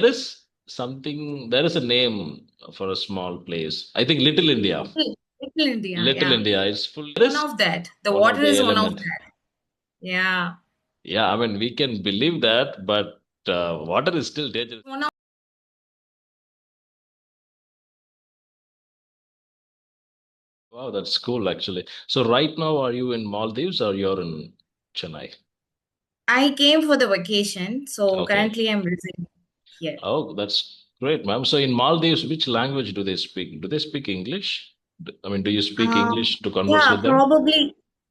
There is there is a name for a small place. I think Little India. Little India, Little yeah. India is full. There One is of that. The one of water the is one of element. that. Yeah. Yeah, I mean, we can believe that, but water is still dangerous. One of Wow, that's cool, actually. So right now, are you in Maldives or you're in Chennai? I came for the vacation, so Okay. currently I'm residing here. Oh, that's great, ma'am. So in Maldives, which language do they speak? Do they speak English? I mean, do you speak Um, English to converse yeah, with them?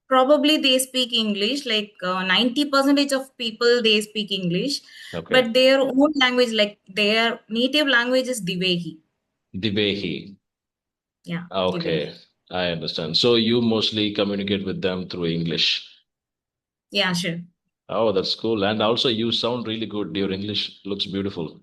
probably they speak English. Like 90% of people they speak English, Okay. but their own language, like their native language is Divehi. Divehi. Yeah, Okay, Divehi. I understand. So you mostly communicate with them through English. Yeah, sure. Oh, that's cool. And also, you sound really good. Your English looks beautiful.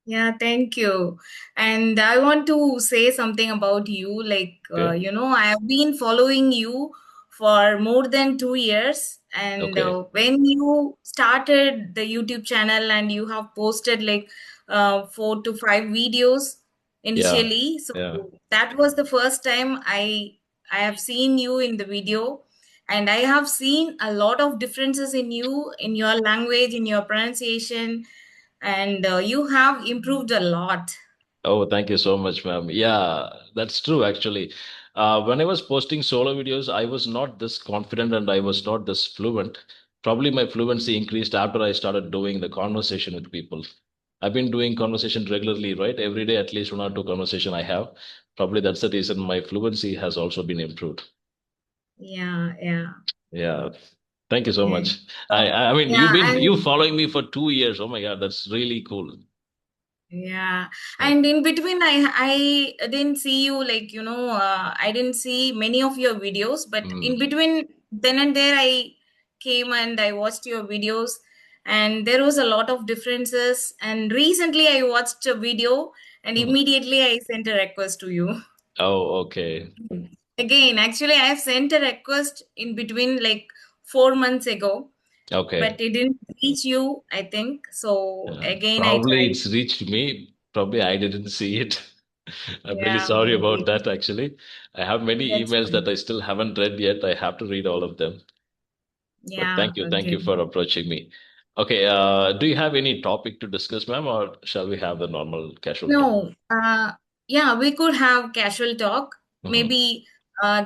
Yeah, thank you. And I want to say something about you. Like, Okay. I have been following you for more than 2 years. And Okay. when you started the YouTube channel and you have posted like 4 to 5 videos Yeah. initially, so Yeah. that was the first time I have seen you in the video. And I have seen a lot of differences in you, in your language, in your pronunciation, and you have improved a lot. Oh, thank you so much, ma'am. Yeah, that's true, actually. When I was posting solo videos, I was not this confident and I was not this fluent. Probably my fluency increased after I started doing the conversation with people. I've been doing conversation regularly, right? Every day, at least one or two conversation I have. Probably that's the reason my fluency has also been improved. Yeah, yeah. Yeah. Thank you so Okay. much. I mean, Yeah, you and following me for 2 years. Oh my God, that's really cool. yeah, Yeah. and in between, I didn't see you, like, I didn't see many of your videos, but in Mm. between, then and there, I came and I watched your videos, and there was a lot of differences. And recently, I watched a video, and Mm. immediately I sent a request to you. Oh, okay. Again, actually, I have sent a request in between like 4 months ago, Okay. but it didn't reach you, I think. So Yeah. again, I Probably tried. it's reached me. Probably I didn't see it. I'm really Yeah, sorry about maybe. that, actually. I have many That's emails that fine. I still haven't read yet. I have to read all of them. But Yeah, thank okay. you for approaching me. Okay, do you have any topic to discuss, ma'am, or shall we have the normal casual talk? No, yeah, we could have casual talk. Hmm. Maybe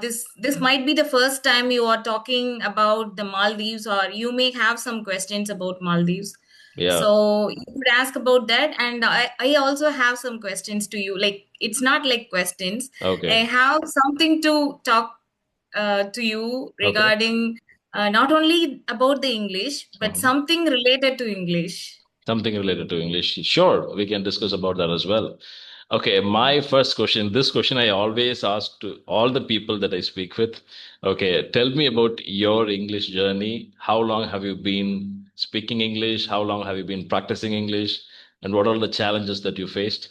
this might be the first time you are talking about the Maldives, or you may have some questions about Maldives. Yeah. So you could ask about that, and I also have some questions to you. Like, it's not like questions. I Okay. have something to talk to you Okay. regarding not only about the English, but Mhm. something related to English. Something related to English. Sure, we can discuss about that as well. Okay, my first question, this question I always ask to all the people that I speak with. Okay, tell me about your English journey. How long have you been speaking English? How long have you been practicing English? And what are the challenges that you faced?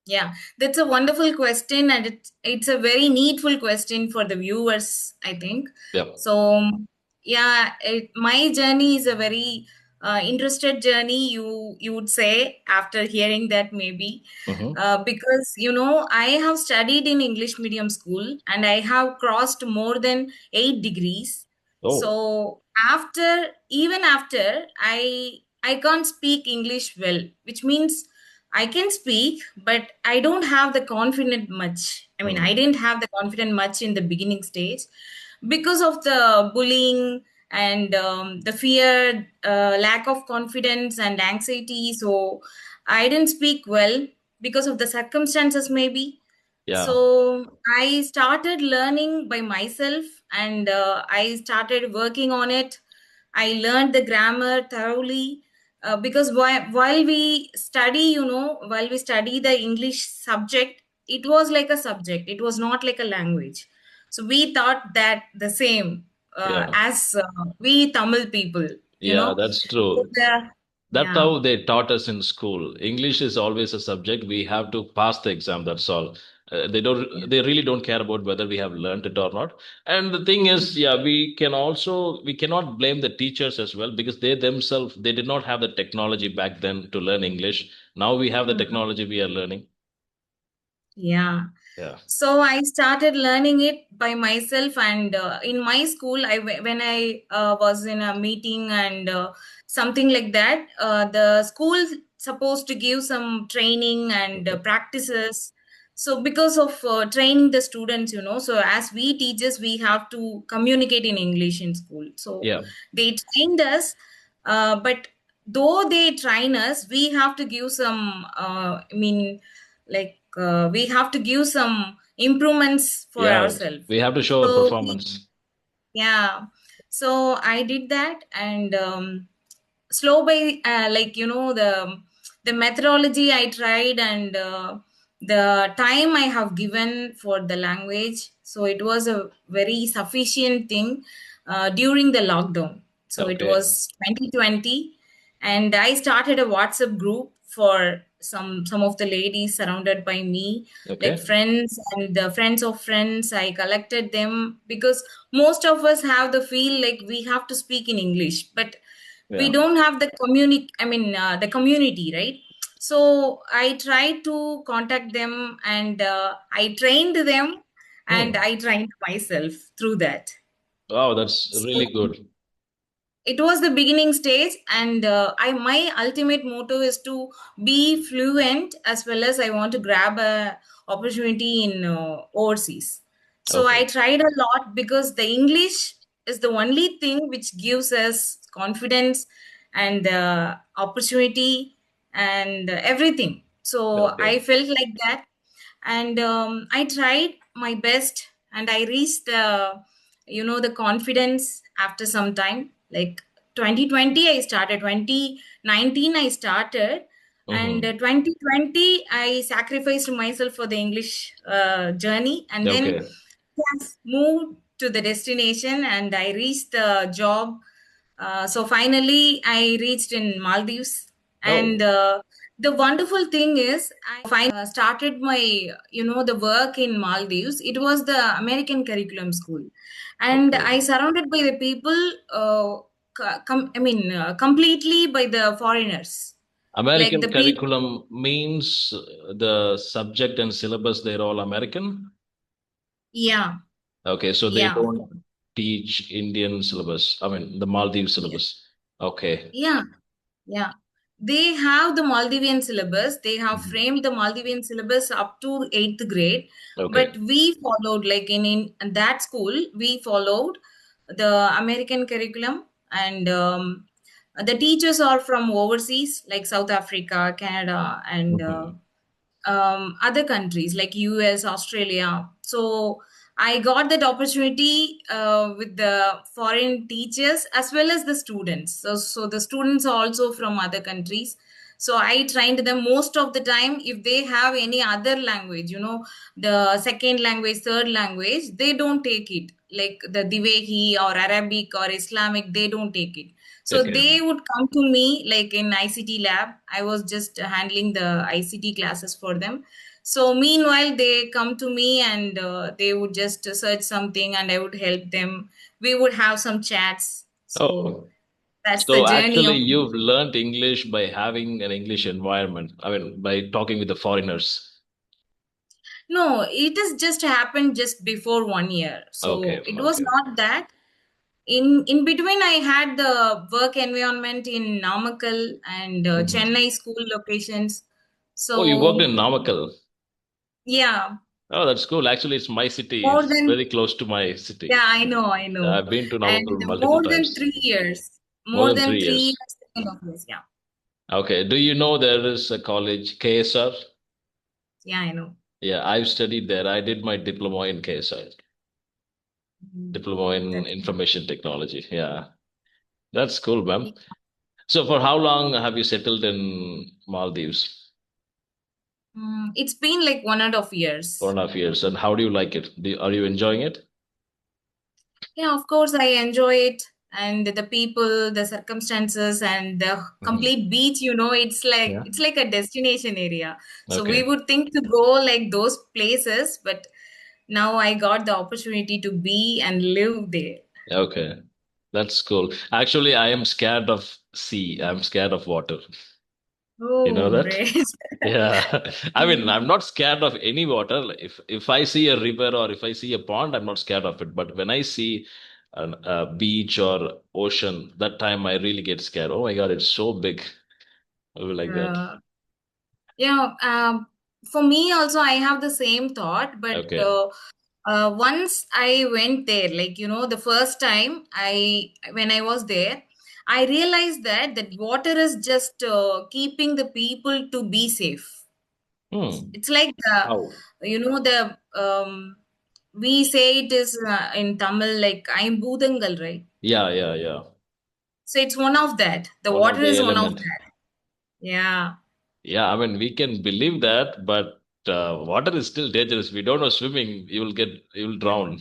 Yeah, that's a wonderful question, and it's a very needful question for the viewers, I think. Yep. So, yeah, my journey is a very interested journey. You would say after hearing that, maybe Mm-hmm. because I have studied in English medium school and I have crossed more than 8 degrees. Oh, So after I can't speak English well, which means I can speak, but I don't have the confidence much. I mean, I mm, didn't have the confidence much in the beginning stage because of the bullying and the fear, lack of confidence and anxiety. So I didn't speak well because of the circumstances, maybe. yeah, So I started learning by myself, and I started working on it. I learned the grammar thoroughly because while we study, while we study the English subject, it was like a subject, it was not like a language. So we thought that the same yeah, as we Tamil people, you yeah, know. that's So true. That's yeah. how they taught us in school. English is always a subject. We have to pass the exam, that's all. They really don't care about whether we have learned it or not. And the thing is, yeah, we cannot blame the teachers as well, because they themselves, they did not have the technology back then to learn English. Now we have the Mhm. technology, we are learning. Yeah. Yeah. So I started learning it by myself, and in my school, when I was in a meeting and something like that, the school supposed to give some training and Okay. practices. So because of training the students, so as we teachers, we have to communicate in English in school. So Yeah. they trained us, but though they train us, we have to give some. Like we have to give some improvements for Yeah, ourselves. we have to show our So performance. yeah, so I did that, and slow by like the methodology I tried, and the time I have given for the language, so it was a very sufficient thing during the lockdown. So it Okay. was 2020, and I started a WhatsApp group for some of the ladies surrounded by me, like Okay. friends and the friends of friends. I collected them because most of us have the feel like we have to speak in English, but we Yeah. don't have the the community, right? So I tried to contact them, and I trained them, and Hmm. I trained myself through that. Wow, that's So really good. it was the beginning stage, and I my ultimate motto is to be fluent, as well as I want to grab a opportunity in overseas. So I Okay. tried a lot because the English is the only thing which gives us confidence and opportunity and everything. So I Okay. felt like that, and I tried my best, and I reached the confidence after some time, like 2020 I started, 2019 I started, and Hmm. 2020 I sacrificed myself for the English journey, and then Okay. yes, moved to the destination, and I reached the job. So finally, I reached in Maldives, and Oh, the wonderful thing is, I started my the work in Maldives. It was the American curriculum school, and I okay. surrounded by the people. Completely by the foreigners, like American the people. curriculum means the subject and syllabus, they're all American. Yeah, Okay, so they yeah, don't teach Indian syllabus. I mean, the Maldives yeah, syllabus. Okay. yeah. Yeah, they have the Maldivian syllabus. They have Mhm. framed the Maldivian syllabus up to eighth grade, Okay. but we followed, like in that school, we followed the American curriculum, and the teachers are from overseas, like South Africa, Canada, and Hmm. other countries like US, Australia. So I got that opportunity with the foreign teachers as well as the students. So the students are also from other countries. So I trained them most of the time. If they have any other language, the second language, third language, they don't take it. Like the Divehi or Arabic or Islamic, they don't take it. So Okay. they would come to me like in ICT lab. I was just handling the ICT classes for them. So meanwhile, they come to me, and they would just search something, and I would help them. We would have some chats. So Oh, that's the so journey actually of. you've learned English by having an English environment. I mean, by talking with the foreigners. No, it has just happened just before 1 year. Okay. So it was Okay. not that. In between, I had the work environment in Namakkal and Hmm. Chennai school locations. Oh, you worked So in Namakkal. yeah, Oh, that's cool. Actually, it's my city. more It's than very close to my city. yeah, I know, I've been to and Namakkal multiple more than times. 3 years, More more than than three three years. years, kind of years. Yeah, Okay. Do you know there is a college, KSR? yeah, I know. Yeah, I've studied there. I did my diploma in KSR, Mhm. diploma in That's information technology. Yeah, that's cool, ma'am. So, for how long have you settled in Maldives? it's been like 1.5 years. 4.5 years. And how do you like it? Are you enjoying it? Yeah, of course, I enjoy it. and the people, the circumstances, and the Mhm. complete beach, it's like Yeah. a destination area. So we Okay. would think to go like those places, but now I got the opportunity to be and live there. Okay. That's cool. Actually, I am scared of sea. I'm scared of water. You know Oh, that? great. Yeah. I mean, I'm not scared of any water. Like, if I see a river or if I see a pond, I'm not scared of it. But when I see a beach or ocean, that time I really get scared. Oh my God, it's so big. I'll be like that. uh, yeah, for me also, I have the same thought, but Okay. once I went there, like, the first time when I was there, I realized that water is just keeping the people to be safe. Hmm. It's like How? the we say it is in Tamil like I'm Boodangal, right? Yeah, yeah, yeah. So it's one of that. The One water of the is one of element. that. Yeah. Yeah, I mean, we can believe that, but water is still dangerous. We don't know swimming, you will drown,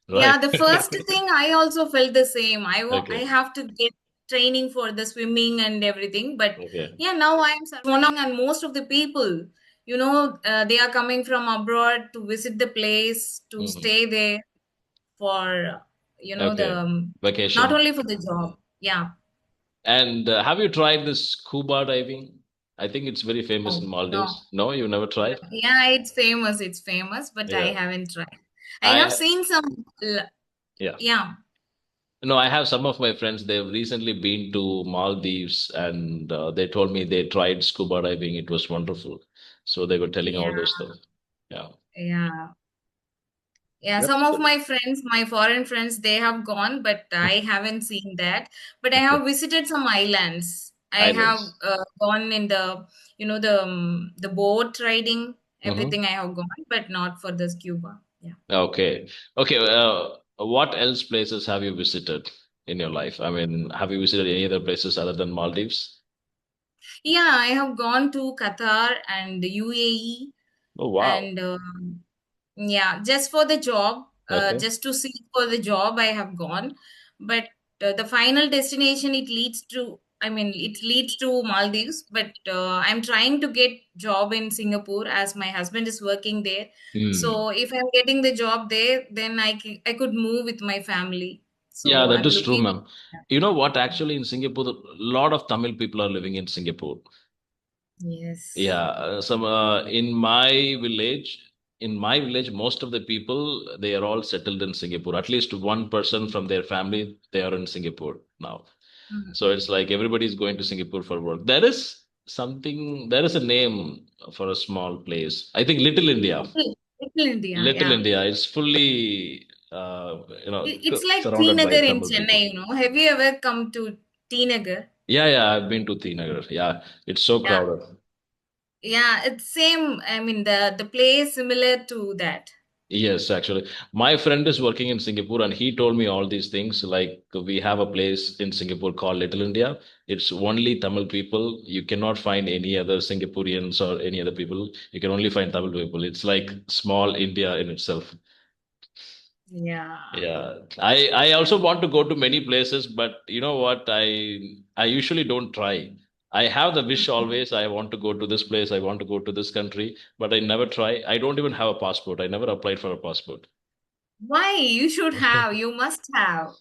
Yeah, right? the first thing I also felt the same. I Okay. have to get training for the swimming and everything, but Okay. yeah, now I'm surrounding, and most of the people, they are coming from abroad to visit the place, to Hmm. stay there for the Okay. not Vacation. only for the job. Yeah. And have you tried this scuba diving? I think it's very famous in Oh, no. Maldives. No, you never tried? Yeah, it's famous. It's famous, but I Yeah. haven't tried. I have I seen some. yeah. Yeah. No, I have some of my friends. They've recently been to Maldives, and they told me they tried scuba diving. It was wonderful. So they were telling all Yeah. those stuff. Yeah. Yeah. Yeah, some That's of good. my friends, my foreign friends, they have gone, but I haven't seen that. But I Okay. have visited some islands. I have Islands. gone in the boat riding, Mm-hmm. everything I have gone, but not for the scuba. Yeah. Okay. Okay. What else places have you visited in your life? I mean, have you visited any other places other than Maldives? Yeah, I have gone to Qatar and UAE, Oh, wow. and yeah, just for the job, Okay. just to see for the job, I have gone. But the final destination, it leads to Maldives. But I'm trying to get job in Singapore as my husband is working there. Hmm. So if I'm getting the job there, then I could move with my family. Yeah, So that I'm is true, looking. ma'am. You know what? Actually, in Singapore, a lot of Tamil people are living in Singapore. Yes. Yeah, in my village, most of the people they are all settled in Singapore. At least one person from their family they are in Singapore now. So Mhm. it's like everybody is going to Singapore for work. There is a name for a small place. I think Little India. Little India, Little yeah. India is fully, It's like T surrounded by Nagar in Tamil people. Chennai. Have you ever come to T Nagar? Yeah, yeah, I've been to Tinagar. Yeah, it's so Yeah. crowded. Yeah, it's same. I mean, the place similar to that. Yes, actually. My friend is working in Singapore and he told me all these things. Like, we have a place in Singapore called Little India. It's only Tamil people. You cannot find any other Singaporeans or any other people. You can only find Tamil people. It's like small India in itself. Yeah. Yeah, I also want to go to many places, but you know what? I usually don't try. I have the wish always. I want to go to this place. I want to go to this country, but I never try. I don't even have a passport. I never applied for a passport. Why? You should have. You must have.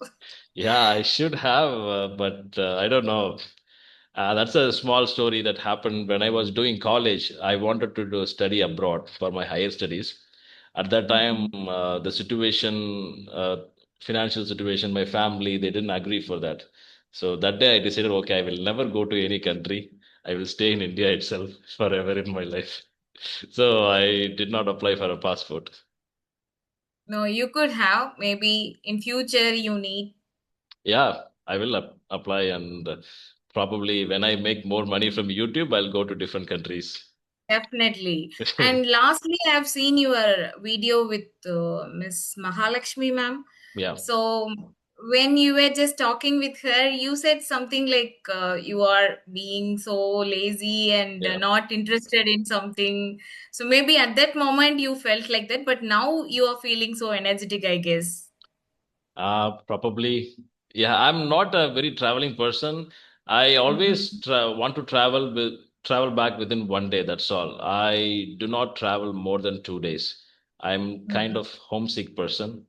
Yeah, I should have, but I don't know. That's a small story that happened when I was doing college. I wanted to study abroad for my higher studies. At that time, Mhm. the situation, financial situation, my family, they didn't agree for that. So that day I decided, okay, I will never go to any country. I will stay in India itself forever in my life. So I did not apply for a passport. No, you could have. Maybe in future you need. Yeah, I will apply and probably when I make more money from YouTube, I'll go to different countries. Definitely. And lastly, I've seen your video with Miss Mahalakshmi, ma'am. Yeah, So when you were just talking with her, you said something like you are being so lazy and yeah. not interested in something. So maybe at that moment you felt like that, but now you are feeling so energetic, I guess. Probably, Yeah, I'm not a very traveling person. I always Mhm. want to travel back within 1 day. That's all. I do not travel more than 2 days. I'm kind Mhm. of homesick person.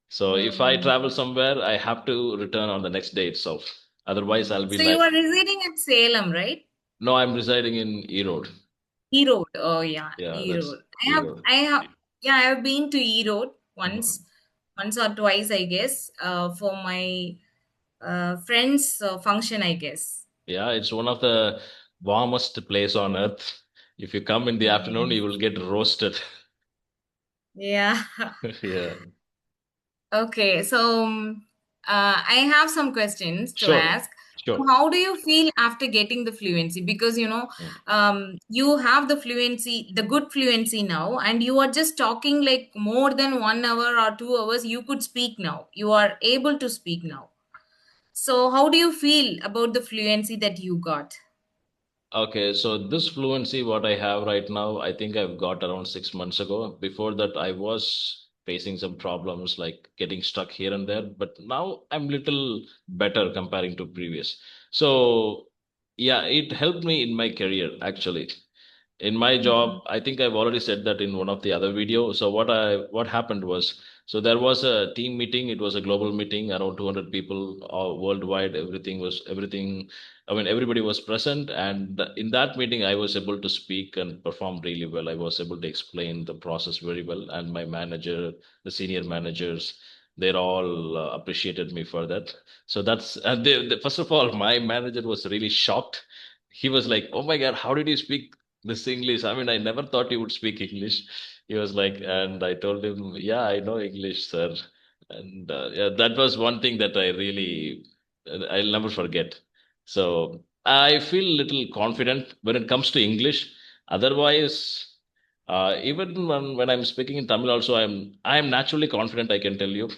So if I travel Mhm. somewhere, I have to return on the next day itself. Otherwise, I'll be So you like, are residing at Salem, right? no, I'm residing in Erode. Erode. Oh yeah, Yeah, that's Erode. Erode. Yeah, I have been to Erode Mhm. once or twice, I guess, for my friend's function, I guess. Yeah, it's one of the warmest place on earth. If you come in the afternoon, you Yes. will get roasted. Yeah. Yeah. Okay, so I have some questions to Sure. ask. Sure. How do you feel after getting the fluency? Because Mm. you have the fluency, the good fluency now, and you are just talking like more than 1 hour or 2 hours. You could speak now. You are able to speak now. So, how do you feel about the fluency that you got? Okay, so this fluency, what I have right now, I think I've got around 6 months ago. Before that, I was facing some problems like getting stuck here and there, but now I'm little better comparing to previous. So, yeah, it helped me in my career actually. In my Mhm. job, I think I've already said that in one of the other videos. So what happened was, so there was a team meeting. It was a global meeting, around 200 people worldwide. Everything. I mean, everybody was present, and in that meeting, I was able to speak and perform really well. I was able to explain the process very well, and my manager, the senior managers, they all appreciated me for that. So that's first of all, my manager was really shocked. He was like, "Oh my God, how did you speak this English? I mean, I never thought you would speak English." He was like, and I told him, "Yeah, I know English, sir." And yeah, that was one thing that I really, I'll never forget. So I feel little confident when it comes to English. Otherwise, even when I'm speaking in Tamil, also I'm naturally confident. I can tell you,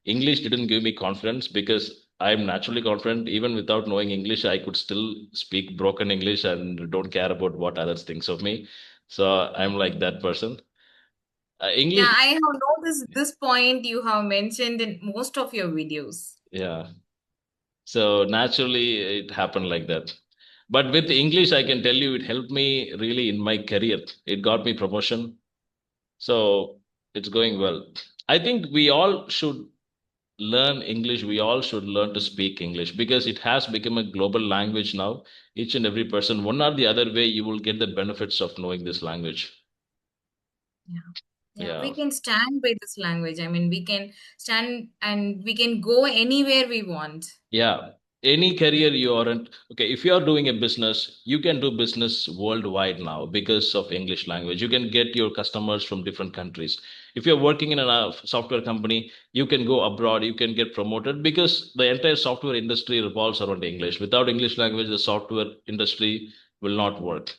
English didn't give me confidence because I'm naturally confident. Even without knowing English, I could still speak broken English and don't care about what others thinks of me. So I'm like that person. Yeah, English, I have noticed this point you have mentioned in most of your videos. yeah. So naturally, it happened like that. But with English, I can tell you, it helped me really in my career. It got me promotion. So it's going well. I think we all should learn English. We all should learn to speak English because it has become a global language now. Each and every person, one or the other way, you will get the benefits of knowing this language. Yeah. Yeah, we Yeah. can stand by this language. I mean, we can stand and we can go anywhere we want. Yeah. Any career you aren't, okay, if you are doing a business, you can do business worldwide now because of English language. You can get your customers from different countries. If you're working in a software company, you can go abroad, you can get promoted because the entire software industry revolves around English. Without English language, the software industry will not work.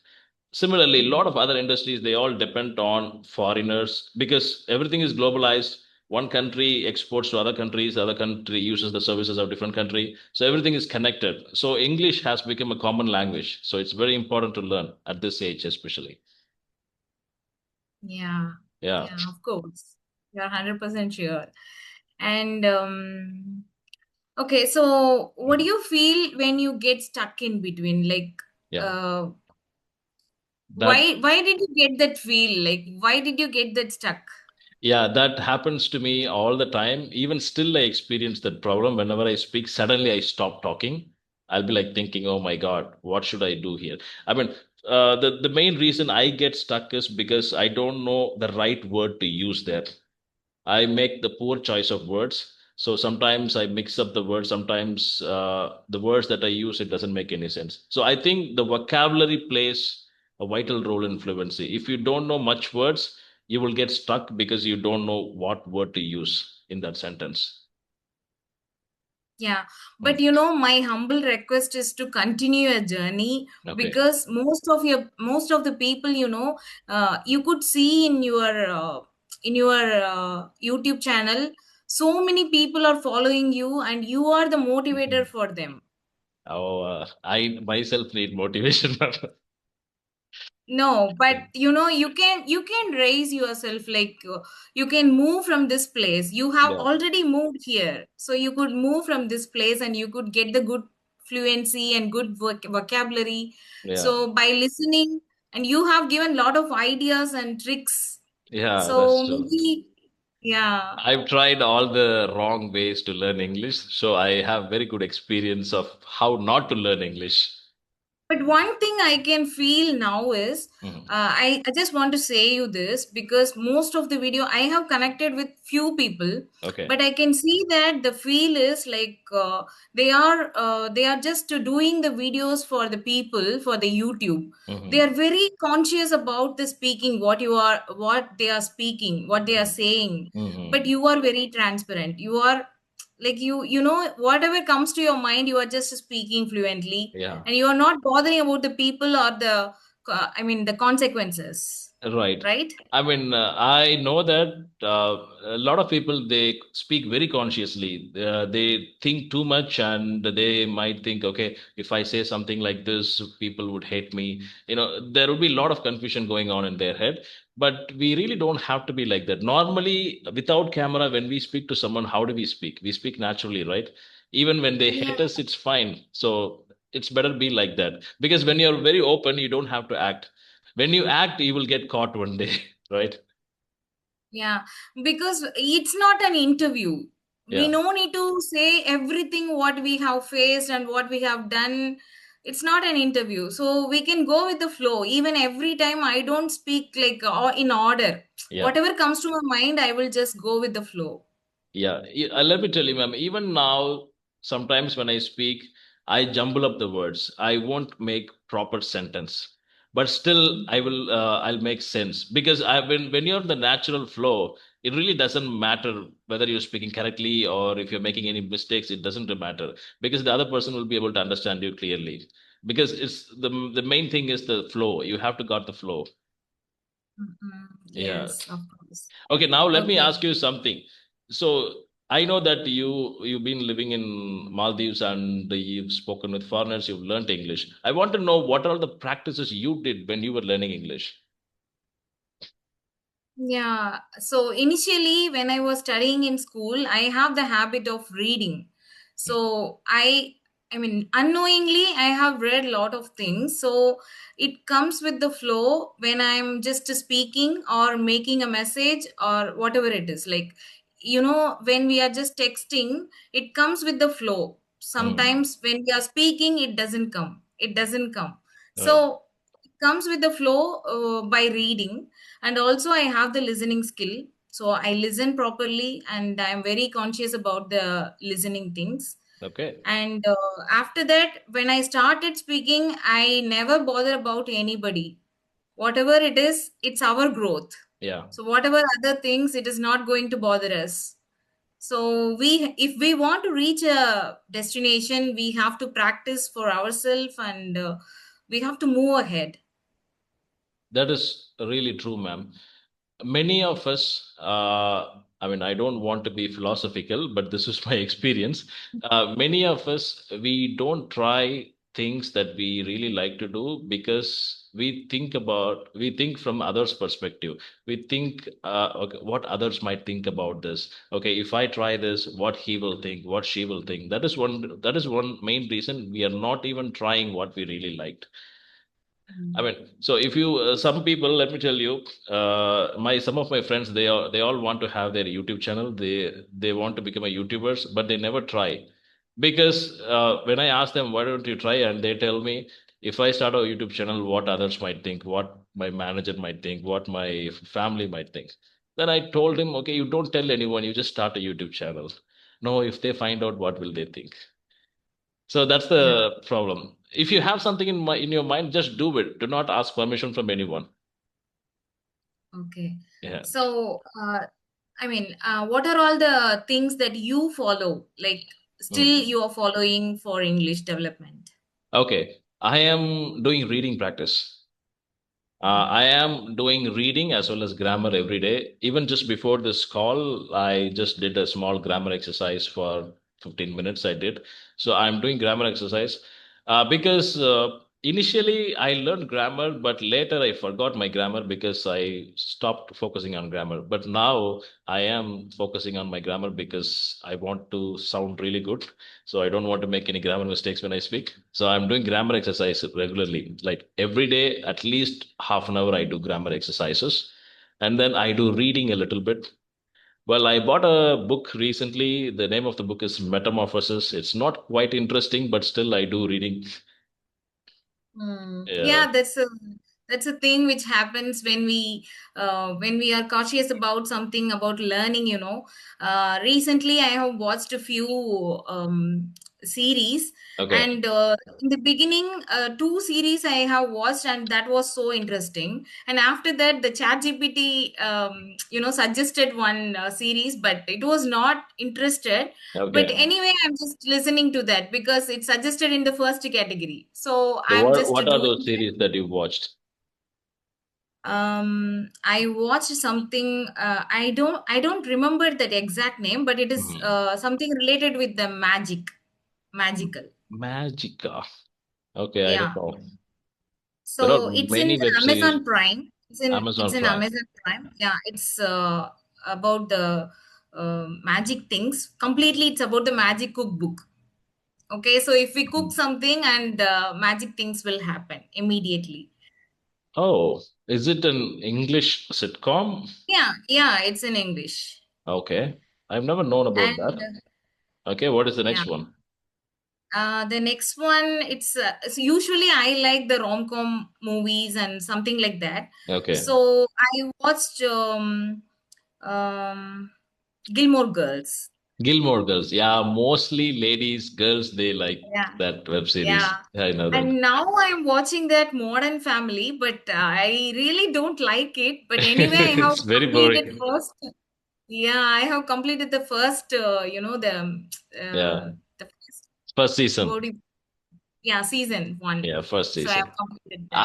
Similarly, a lot of other industries, they all depend on foreigners because everything is globalized. One country exports to other countries, the other country uses the services of different country. So everything is connected. So English has become a common language. So it's very important to learn at this age, especially. Yeah. Yeah. Yeah, of course. You're 100% sure. And okay, so what do Mhm. you feel when you get stuck in between? Like, Yeah. uh, That why did you get that feel? Like, why did you get that stuck? Yeah, that happens to me all the time. Even still, I experience that problem. Whenever I speak, suddenly I stop talking. I'll be like thinking, "Oh my God, what should I do here?" I mean, the main reason I get stuck is because I don't know the right word to use there. I make the poor choice of words. So sometimes I mix up the words. Sometimes the words that I use, it doesn't make any sense. So I think the vocabulary plays a vital role in fluency. If you don't know much words, you will get stuck because you don't know what word to use in that sentence. Yeah, Hmm. but my humble request is to continue a journey Okay. because most of the people, you could see in your YouTube channel, so many people are following you, and you are the motivator Mhm. for them. I myself need motivation. No, but you can raise yourself, like you can move from this place. You have Yeah, already moved here, so you could move from this place and you could get the good fluency and good vocabulary. yeah, So by listening, and you have given lot of ideas and tricks. yeah, that's So true. maybe, yeah. I've tried all the wrong ways to learn English, so I have very good experience of how not to learn English. But one thing I can feel now is, Mhm. I just want to say you this, because most of the video I have connected with few people, Okay. but I can see that the feel is like they are just doing the videos for the people for the YouTube. They Hmm. are very conscious about the speaking, what they are speaking, what they are Hmm. saying. But Hmm. you are very transparent. You are like, whatever comes to your mind, you are just speaking fluently, Yeah. and you are not bothering about the people or the consequences, Right. right? I mean, I know that a lot of people they speak very consciously. They think too much, and they might think, okay, if I say something like this, people would hate me. There will be a lot of confusion going on in their head. But we really don't have to be like that. Normally, without camera, when we speak to someone, how do we speak? We speak naturally, right? Even when they Yeah, hate us, it's fine. So it's better be like that because when you're very open, you don't have to act. When you act, you will get caught one day, right? yeah, because it's not an interview. We Yeah, no need to say everything what we have faced and what we have done. It's not an interview, so we can go with the flow. Even every time I don't speak like in order. yeah. Whatever comes to my mind, I will just go with the flow. Yeah, let me tell you, ma'am, even now, sometimes when I speak, I jumble up the words. I won't make proper sentence, but still, I'll make sense because when you're in the natural flow, it really doesn't matter whether you're speaking correctly or if you're making any mistakes. It doesn't matter because the other person will be able to understand you clearly. Because it's the main thing is the flow. You have to got the flow. Mhm. Yeah. Yes, of course. Okay, now let me Okay. ask you something. So I know that you've been living in Maldives and you've spoken with foreigners, you've learned English. I want to know what are the practices you did when you were learning English? Yeah. So initially, when I was studying in school, I have the habit of reading. So I mean, unknowingly, I have read a lot of things. So it comes with the flow when I'm just speaking or making a message or whatever it is. Like, when we are just texting, it comes with the flow. Mm, Sometimes when we are speaking, it doesn't come. It doesn't come. right. So it comes with the flow by reading. And also I have the listening skill, so I listen properly and I'm very conscious about the listening things. Okay. And after that, when I started speaking, I never bother about anybody. Whatever it is, it's our growth. Yeah. So whatever other things, it is not going to bother us. So if we want to reach a destination, we have to practice for ourselves, and we have to move ahead. That is really true, ma'am. Many of us, I mean, I don't want to be philosophical, but this is my experience. Many of us, we don't try things that we really like to do because we think from others perspective. We think, okay, what others might think about this. Okay, if I try this, what he will think, what she will think. That is one main reason we are not even trying what we really liked. I Mm. mean, so if you some people, let me tell you, my some of my friends, they all want to have their YouTube channel. They want to become a YouTubers, but they never try because when I ask them why don't you try, and they tell me if I start a YouTube channel, what others might think, what my manager might think, what my family might think. Then I told him, okay, you don't tell anyone, you just start a YouTube channel. No, if they find out, what will they think? So that's Yeah. the problem. If you have something in your mind, just do it. Do not ask permission from anyone. Okay. Yeah. So, what are all the things that you follow? Like, still Mm. you are following for English development? Okay. I am doing reading practice. I am doing reading as well as grammar every day. Even just before this call, I just did a small grammar exercise for 15 minutes. I did. So I'm doing grammar exercise because Initially, I learned grammar, but later I forgot my grammar because I stopped focusing on grammar. But now I am focusing on my grammar because I want to sound really good. So I don't want to make any grammar mistakes when I speak. So I'm doing grammar exercise regularly. Like every day, at least half an hour, I do grammar exercises. And then I do reading a little bit. Well, I bought a book recently. The name of the book is Metamorphosis. It's not quite interesting, but still I do reading. Yeah. Yeah, that's a thing which happens when we are cautious about something about learning. Recently I have watched a few series, Okay. and in the beginning, two series I have watched, and that was so interesting. And after that, the Chat GPT, suggested one series, but it was not interested. But Okay. anyway, I'm just listening to that because it's suggested in the first category. So So I'm what just what are doing those that. series that you've watched? I watched something. I don't remember that exact name, but it is Hmm. something related with the magical. Magica. Okay, I don't Yeah. know. There are So it's in many the web series. Amazon Prime. It's Amazon in Prime. Amazon Prime. Yeah, it's about the magic things. Completely, it's about the magic cookbook. Okay, so if we cook Mhm. something, and magic things will happen immediately. Oh, is it an English sitcom? Yeah, yeah, it's in English. Okay. I've never known about And that. Okay, what is the yeah, next one? the next one, it's so usually I like the rom-com movies and something like that. Okay. So I watched um, Gilmore Girls. Gilmore Girls. Yeah, mostly ladies, girls, they like Yeah, that web series. yeah. I know that. And now I'm watching that Modern Family, but I really don't like it. But anyway, I have It's very completed boring. first. Yeah, I have completed the first, Yeah. the first, First what season. do you, yeah, season one. Yeah, first So I have season. completed that.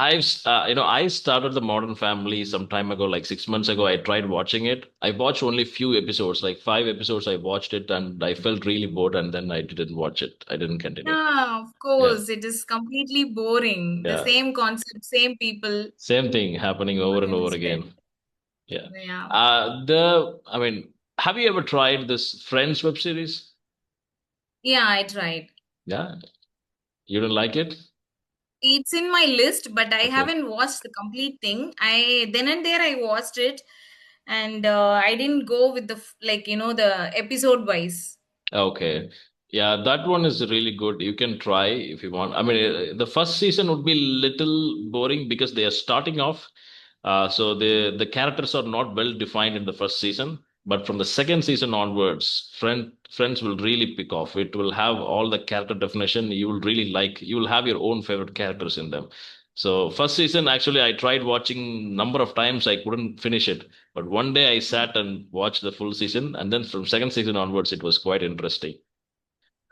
I started the Modern Family some time ago, like 6 months ago. I tried watching it. I watched only few episodes, like 5 episodes. I watched it and I felt really bored, and then I didn't watch it. I didn't continue. Yeah, of Yeah, course, it is completely boring. The yeah. same concept, same people, Same thing happening over not and over interested. again. Yeah. Yeah, I mean, have you ever tried this Friends web series? yeah, I tried. Yeah, you don't like it? It's in my list, but I Okay. haven't watched the complete thing. I then and there I watched it, and I didn't go with the the episode wise. Okay. Yeah, that one is really good. You can try if you want. I mean, the first season would be little boring because they are starting off. So the characters are not well defined in the first season, but from the second season onwards, Friends will really pick off. It will have all the character definition. You will really like. You will have your own favorite characters in them. So first season, actually, I tried watching number of times. I couldn't finish it. But one day I sat and watched the full season, and then from second season onwards, it was quite interesting.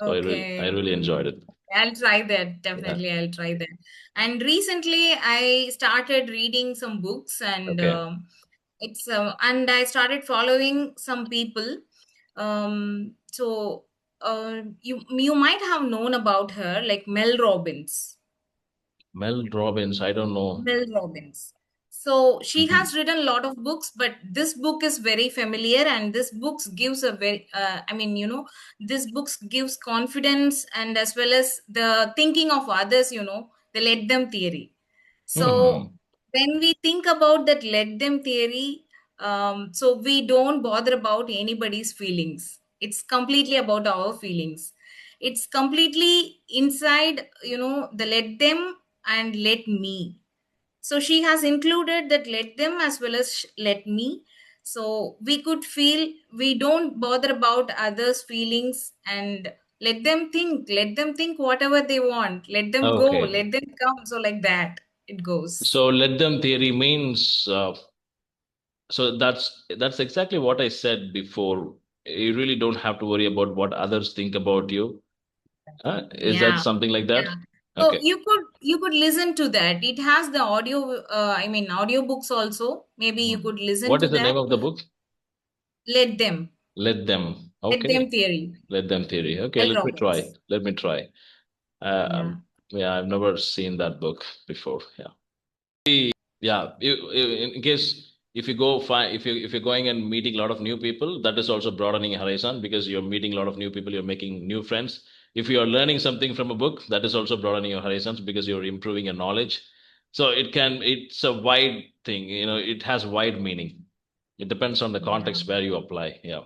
So I Okay. really enjoyed it. I'll try that. Yeah. Definitely, I'll try that. And recently, I started reading some books, and Okay. and I started following some people. So you might have known about her, like Mel Robbins. Mel Robbins, I don't know. Mel Robbins. So she Mhm. has written a lot of books, but this book is very familiar, and this books gives a very, this books gives confidence, and as well as the thinking of others. The let them theory. So Hmm. when we think about that let them theory, so we don't bother about anybody's feelings. It's completely about our feelings. It's completely inside, the let them and let me. So she has included that let them as well as let me. So we could feel we don't bother about others' feelings, and let them think whatever they want, let them go, Okay. let them come. So, like that, it goes. So let them theory means so that's exactly what I said before. You really don't have to worry about what others think about you. Is that Yeah. something like that? Yeah. So Okay. you could listen to that. It has the audio, audiobooks also. Maybe you Mhm. could listen What to is the that. name of the book? Let them. Let them. Let Okay. them theory. Let them theory. Okay, Mel let me try. Robbins. Let me try. Um, Yeah. Yeah, I've never seen that book before. Yeah. Yeah, in case if you go find if you're going and meeting a lot of new people, that is also broadening your horizon because you're meeting a lot of new people, you're making new friends. If you are learning something from a book, that is also broadening your horizons because you're improving your knowledge. So it's a wide thing, it has wide meaning. It depends on the Yeah. context where you apply. Yeah.